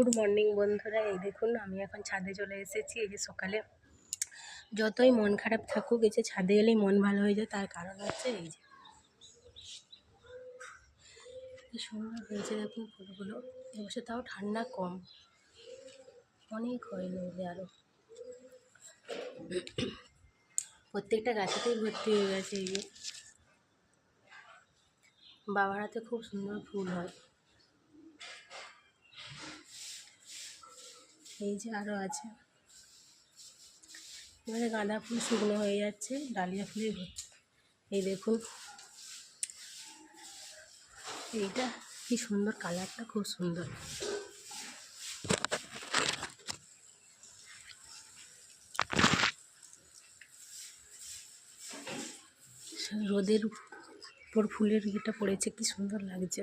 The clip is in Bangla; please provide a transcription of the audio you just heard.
গুড মর্নিং বন্ধুরা। এই দেখুন আমি এখন ছাদে চলে এসেছি। এই যে সকালে যতই মন খারাপ থাকুক, এই যে ছাদে এলেই মন ভালো হয়ে যায়। তার কারণ হচ্ছে এই যে কি সুন্দর হয়েছে দেখুন ফুলগুলো। এবছর তাও ঠান্ডা কম, অনেক হয় নইলে আরও। প্রত্যেকটা গাছেতেই ভর্তি হয়ে গেছে। এই যে বাবার হাতে খুব সুন্দর ফুল হয়। এই যে আরও আছে। এবারে গাঁদা ফুল শুকনো হয়ে যাচ্ছে, ডালিয়া ফুলে ভর্তি। এই দেখুন এইটা কি সুন্দর, কালারটা খুব সুন্দর। রোদের উপর ফুলের ইয়েটা পড়েছে, কি সুন্দর লাগছে।